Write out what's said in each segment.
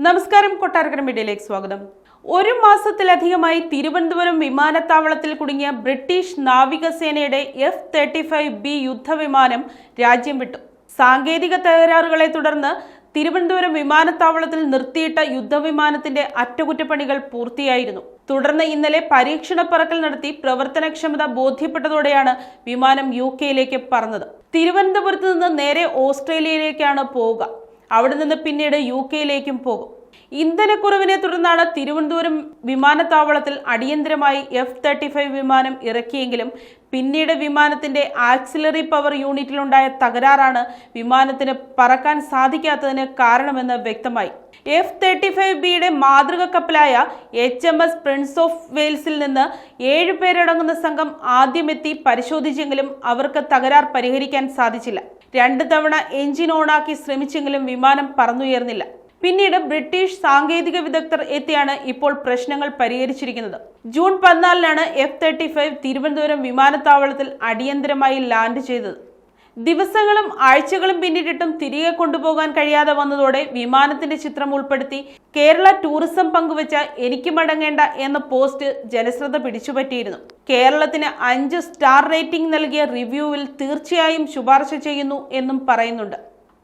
നമസ്കാരം, കൊട്ടാരക്കര മീഡിയയിലേക്ക് സ്വാഗതം. ഒരു മാസത്തിലധികമായി തിരുവനന്തപുരം വിമാനത്താവളത്തിൽ കുടുങ്ങിയ ബ്രിട്ടീഷ് നാവികസേനയുടെ F-35B യുദ്ധവിമാനം രാജ്യം വിട്ടു. സാങ്കേതിക തകരാറുകളെ തുടർന്ന് തിരുവനന്തപുരം വിമാനത്താവളത്തിൽ നിർത്തിയിട്ട യുദ്ധവിമാനത്തിന്റെ അറ്റകുറ്റപ്പണികൾ പൂർത്തിയായിരുന്നു. തുടർന്ന് ഇന്നലെ പരീക്ഷണ പറക്കൽ നടത്തി പ്രവർത്തനക്ഷമത ബോധ്യപ്പെട്ടതോടെയാണ് വിമാനം UK പറന്നത്. തിരുവനന്തപുരത്ത് നിന്ന് നേരെ ഓസ്ട്രേലിയയിലേക്കാണ് പോവുക. അവിടെ നിന്ന് പിന്നീട് UK പോകും. ഇന്ധനക്കുറവിനെ തുടർന്നാണ് തിരുവനന്തപുരം വിമാനത്താവളത്തിൽ അടിയന്തരമായി F-35 വിമാനം ഇറക്കിയെങ്കിലും പിന്നീട് വിമാനത്തിന്റെ ആക്സിലറി പവർ യൂണിറ്റിലുണ്ടായ തകരാറാണ് വിമാനത്തിന് പറക്കാൻ സാധിക്കാത്തതിന് കാരണമെന്ന് വ്യക്തമായി. F-35Bയുടെ മാതൃക കപ്പലായ HMS പ്രിൻസ് ഓഫ് വെയിൽസിൽ നിന്ന് 7 പേരടങ്ങുന്ന സംഘം ആദ്യമെത്തി പരിശോധിച്ചെങ്കിലും അവർക്ക് തകരാർ പരിഹരിക്കാൻ സാധിച്ചില്ല. 2 തവണ എഞ്ചിൻ ഓണാക്കി ശ്രമിച്ചെങ്കിലും വിമാനം പറന്നുയർന്നില്ല. പിന്നീട് ബ്രിട്ടീഷ് സാങ്കേതിക വിദഗ്ധർ എത്തിയാണ് ഇപ്പോൾ പ്രശ്നങ്ങൾ പരിഹരിച്ചിരിക്കുന്നത്. ജൂൺ 14-നാണ് F-35 തിരുവനന്തപുരം വിമാനത്താവളത്തിൽ അടിയന്തരമായി ലാൻഡ് ചെയ്തത്. ദിവസങ്ങളും ആഴ്ചകളും പിന്നിട്ടിട്ടും തിരികെ കൊണ്ടുപോകാൻ കഴിയാതെ വന്നതോടെ വിമാനത്തിന്റെ ചിത്രം ഉൾപ്പെടുത്തി കേരള ടൂറിസം പങ്കുവച്ച "എനിക്ക് മടങ്ങേണ്ട" എന്ന പോസ്റ്റ് ജനശ്രദ്ധ പിടിച്ചുപറ്റിയിരുന്നു. കേരളത്തിന് 5 സ്റ്റാർ റേറ്റിംഗ് നൽകിയ റിവ്യൂവിൽ തീർച്ചയായും ശുപാർശ ചെയ്യുന്നു എന്നും പറയുന്നുണ്ട്.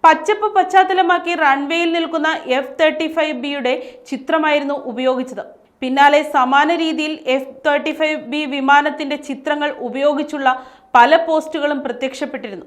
പച്ചപ്പ് പശ്ചാത്തലമാക്കി റൺവേയിൽ നിൽക്കുന്ന F-35Bയുടെ ചിത്രമായിരുന്നു ഉപയോഗിച്ചത്. പിന്നാലെ സമാന രീതിയിൽ F-35B വിമാനത്തിന്റെ ചിത്രങ്ങൾ ഉപയോഗിച്ചുള്ള പല പോസ്റ്റുകളും പ്രത്യക്ഷപ്പെട്ടിരുന്നു.